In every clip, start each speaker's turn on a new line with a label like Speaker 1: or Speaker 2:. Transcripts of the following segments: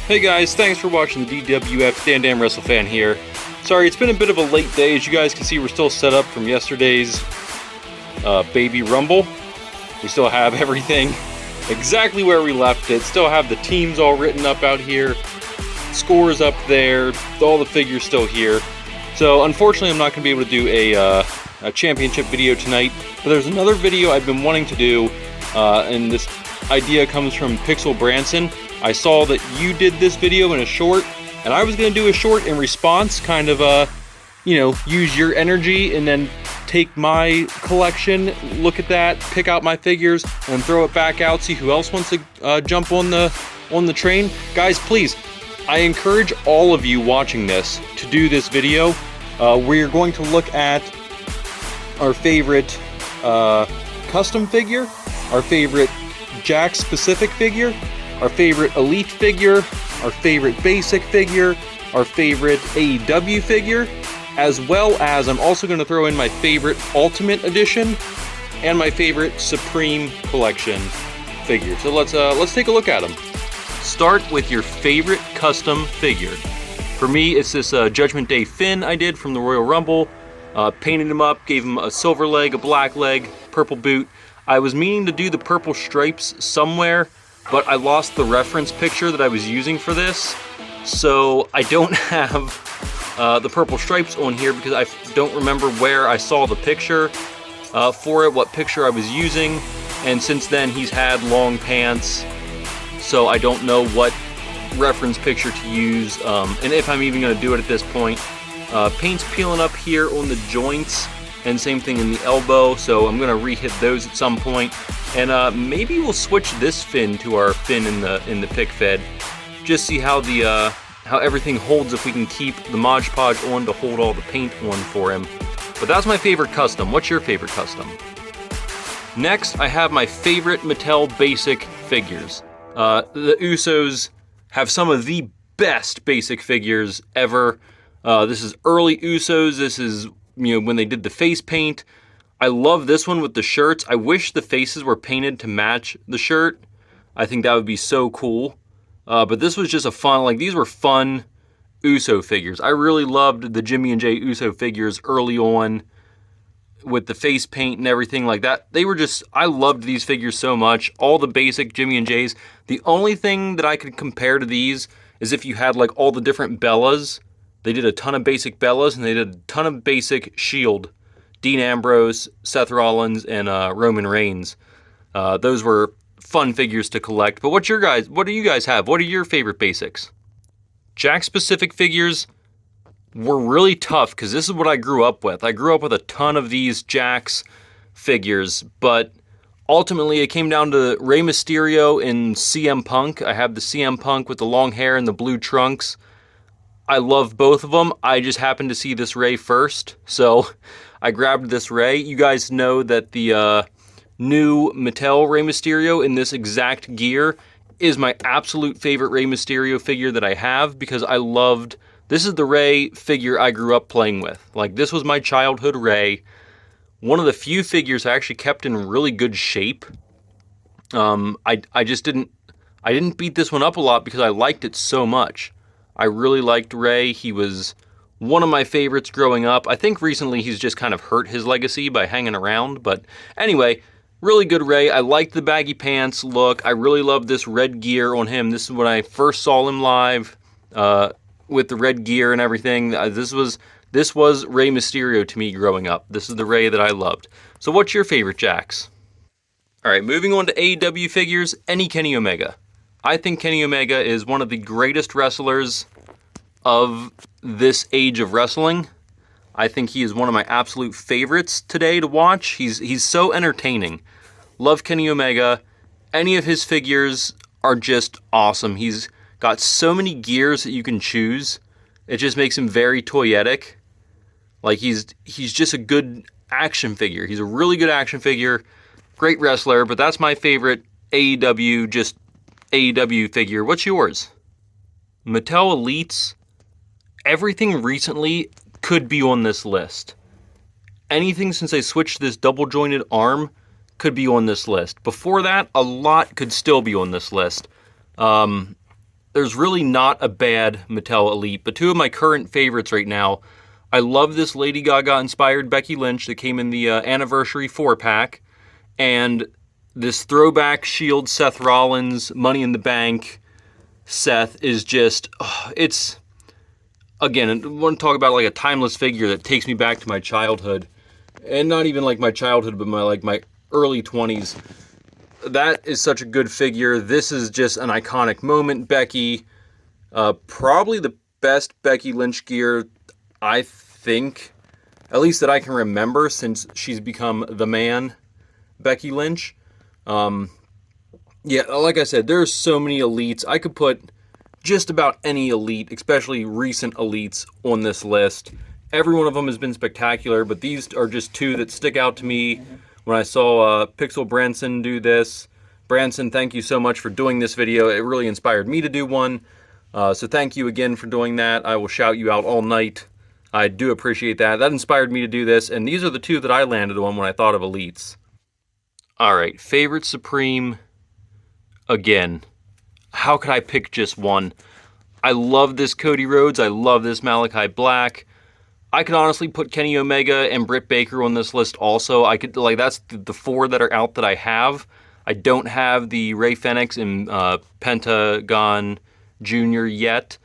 Speaker 1: Hey guys, thanks for watching the DWF Dan Dan Wrestle Fan here. Sorry, it's been a bit of a late day. As you guys can see, we're still set up from yesterday's Baby Rumble. We still have everything exactly where we left it. Still have the teams all written up out here. Scores up there. All the figures still here. So unfortunately, I'm not going to be able to do a championship video tonight. But there's another video I've been wanting to do, and this idea comes from Pixel Branson. I saw that you did this video in a short, and I was going to do a short in response, kind of, use your energy and then take my collection, look at that, pick out my figures, and throw it back out, see who else wants to jump on the train. Guys, please, I encourage all of you watching this to do this video. We're going to look at our favorite custom figure, our favorite Jack-specific figure, our favorite Elite figure, our favorite Basic figure, our favorite AEW figure, as well as I'm also going to throw in my favorite Ultimate Edition and my favorite Supreme Collection figure. So let's take a look at them. Start with your favorite custom figure. For me, it's this Judgment Day Finn I did from the Royal Rumble. Painted him up, gave him a silver leg, a black leg, purple boot. I was meaning to do the purple stripes somewhere, but I lost the reference picture that I was using for this, so I don't have the purple stripes on here because I don't remember where I saw the picture for it, what picture I was using, and since then he's had long pants, so I don't know what reference picture to use, and if I'm even going to do it at this point. Paint's peeling up here on the joints, and same thing in the elbow, so I'm going to re-hit those at some point. And maybe we'll switch this fin to our fin in the pick fed. Just see how the how everything holds if we can keep the Mod Podge on to hold all the paint on for him. But that's my favorite custom. What's your favorite custom? Next, I have my favorite Mattel Basic figures. The Usos have some of the best Basic figures ever. This is early Usos. This is when they did the face paint. I love this one with the shirts. I wish the faces were painted to match the shirt. I think that would be so cool. But this was just a fun, these were fun Uso figures. I really loved the Jimmy and Jay Uso figures early on with the face paint and everything like that. They were just, I loved these figures so much. All the basic Jimmy and Jays. The only thing that I could compare to these is if you had all the different Bellas. They did a ton of basic Bellas and they did a ton of basic Shield. Dean Ambrose, Seth Rollins, and Roman Reigns. Those were fun figures to collect. But what do you guys have? What are your favorite basics? Jack-specific figures were really tough because this is what I grew up with. I grew up with a ton of these Jack's figures, but ultimately it came down to Rey Mysterio and CM Punk. I have the CM Punk with the long hair and the blue trunks. I love both of them. I just happened to see this Rey first, so I grabbed this Rey. You guys know that the new Mattel Rey Mysterio in this exact gear is my absolute favorite Rey Mysterio figure that I have because this is the Rey figure I grew up playing with. This was my childhood Rey. One of the few figures I actually kept in really good shape. I didn't beat this one up a lot because I liked it so much. I really liked Rey. He was one of my favorites growing up. I think recently he's just kind of hurt his legacy by hanging around. But anyway, really good Rey. I liked the baggy pants look. I really loved this red gear on him. This is when I first saw him live with the red gear and everything. This was Rey Mysterio to me growing up. This is the Rey that I loved. So what's your favorite Jacks? All right, moving on to AEW figures, any Kenny Omega. I think Kenny Omega is one of the greatest wrestlers of this age of wrestling. I think he is one of my absolute favorites today to watch. He's so entertaining. Love Kenny Omega. Any of his figures are just awesome. He's got so many gears that you can choose. It just makes him very toyetic. He's just a good action figure. He's a really good action figure. Great wrestler, but that's my favorite AEW figure. What's yours? Mattel Elites. Everything recently could be on this list. Anything since they switched this double jointed arm could be on this list. Before that, a lot could still be on this list. there's really not a bad Mattel Elite, but two of my current favorites right now. I love this Lady Gaga inspired Becky Lynch that came in the anniversary 4-pack, and this throwback Shield Seth Rollins Money in the Bank Seth is just, it's, again, I want to talk about like a timeless figure that takes me back to my childhood, and not even like my childhood, but my early 20s. That is such a good figure. This is just an iconic moment. Becky, probably the best Becky Lynch gear, I think, at least that I can remember since she's become the man, Becky Lynch. Yeah, like I said, there's so many elites. I could put just about any elite, especially recent elites, on this list. Every one of them has been spectacular, but these are just two that stick out to me when I saw Pixel Branson do this. Branson, thank you so much for doing this video. It really inspired me to do one. So thank you again for doing that. I will shout you out all night. I do appreciate that. That inspired me to do this, and these are the two that I landed on when I thought of elites. Alright, favorite Supreme. Again, how could I pick just one? I love this Cody Rhodes. I love this Malachi Black. I could honestly put Kenny Omega and Britt Baker on this list also. I could, like, that's the four that are out that I have. I don't have the Rey Fenix and Pentagon Jr. yet.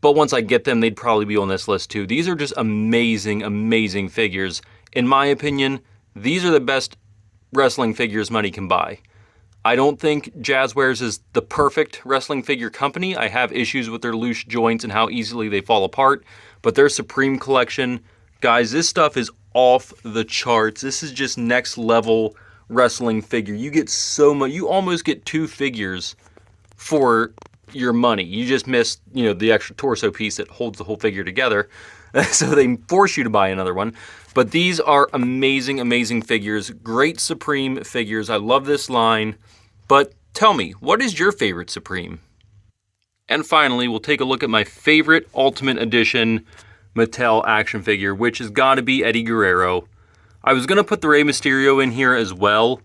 Speaker 1: But once I get them, they'd probably be on this list too. These are just amazing, amazing figures. In my opinion, these are the best wrestling figures money can buy. I don't think Jazzwares is the perfect wrestling figure company. I have issues with their loose joints and how easily they fall apart. But their Supreme collection, guys, this stuff is off the charts. This is just next level wrestling figure. You get so much. You almost get two figures for your money. You just miss, the extra torso piece that holds the whole figure together. So they force you to buy another one. But these are amazing, amazing figures. Great Supreme figures. I love this line. But tell me, what is your favorite Supreme? And finally, we'll take a look at my favorite Ultimate Edition Mattel action figure, which has got to be Eddie Guerrero. I was going to put the Rey Mysterio in here as well,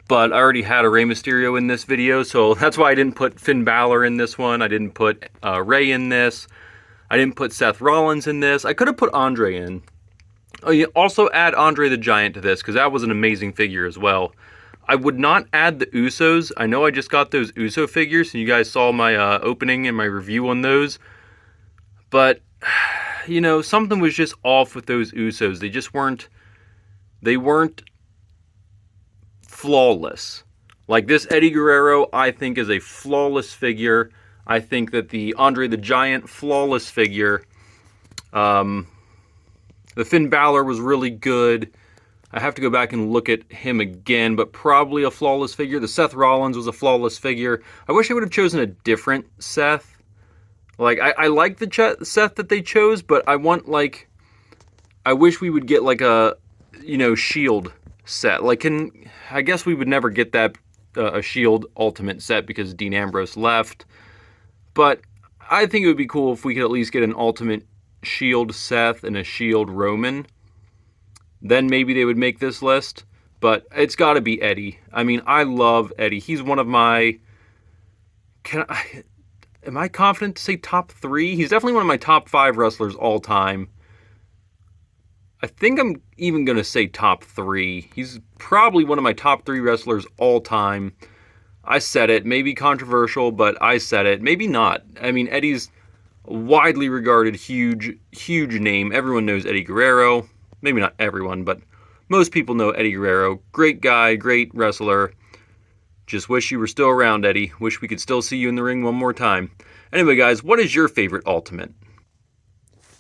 Speaker 1: but I already had a Rey Mysterio in this video, so that's why I didn't put Finn Balor in this one. I didn't put Rey in this. I didn't put Seth Rollins in this. I could have put Andre in. Oh, yeah, also add Andre the Giant to this, because that was an amazing figure as well. I would not add the Usos. I know I just got those Uso figures, and you guys saw my opening and my review on those. But, something was just off with those Usos. They just weren't flawless. Like this Eddie Guerrero, I think, is a flawless figure. I think that the Andre the Giant, flawless figure. The Finn Balor was really good. I have to go back and look at him again, but probably a flawless figure. The Seth Rollins was a flawless figure. I wish I would have chosen a different Seth. Like, I like the Seth that they chose, but I wish we would get like a, Shield set. Like, I guess we would never get that, a Shield Ultimate set because Dean Ambrose left. But I think it would be cool if we could at least get an Ultimate Shield Seth and a Shield Roman. Then maybe they would make this list. But it's got to be Eddie. I mean, I love Eddie. He's one of my... Am I confident to say top 3? He's definitely one of my top 5 wrestlers all time. I think I'm even going to say top 3. He's probably one of my top 3 wrestlers all time. I said it. Maybe controversial, but I said it. Maybe not. I mean, Eddie's a widely regarded, huge, huge name. Everyone knows Eddie Guerrero. Maybe not everyone, but most people know Eddie Guerrero. Great guy, great wrestler. Just wish you were still around, Eddie. Wish we could still see you in the ring one more time. Anyway, guys, what is your favorite Ultimate?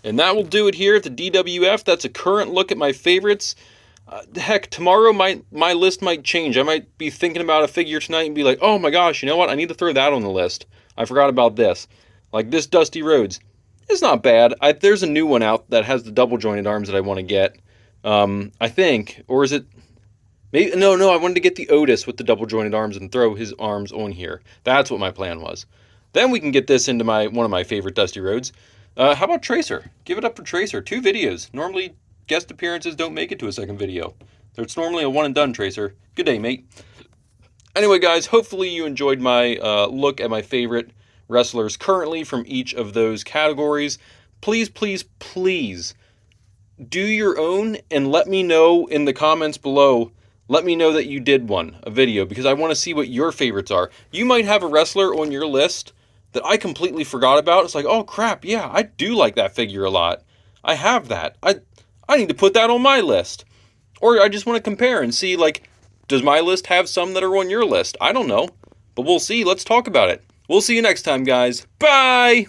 Speaker 1: And that will do it here at the DWF. That's a current look at my favorites. Heck, tomorrow my list might change. I might be thinking about a figure tonight and be like, oh my gosh, you know what? I need to throw that on the list. I forgot about this. Like this Dusty Rhodes. It's not bad. There's a new one out that has the double jointed arms that I want to get. I think. Or is it... Maybe, no, I wanted to get the Otis with the double jointed arms and throw his arms on here. That's what my plan was. Then we can get this into one of my favorite Dusty Rhodes. How about Tracer? Give it up for Tracer. 2 videos. Normally, guest appearances don't make it to a second video. It's normally a one and done, Tracer. Good day, mate. Anyway, guys, hopefully you enjoyed my look at my favorite wrestlers currently from each of those categories. Please, please, please do your own and let me know in the comments below. Let me know that you did a video, because I want to see what your favorites are. You might have a wrestler on your list that I completely forgot about. It's like, oh crap, yeah, I do like that figure a lot. I have that. I need to put that on my list. Or I just want to compare and see, like, does my list have some that are on your list? I don't know. But we'll see. Let's talk about it. We'll see you next time, guys. Bye!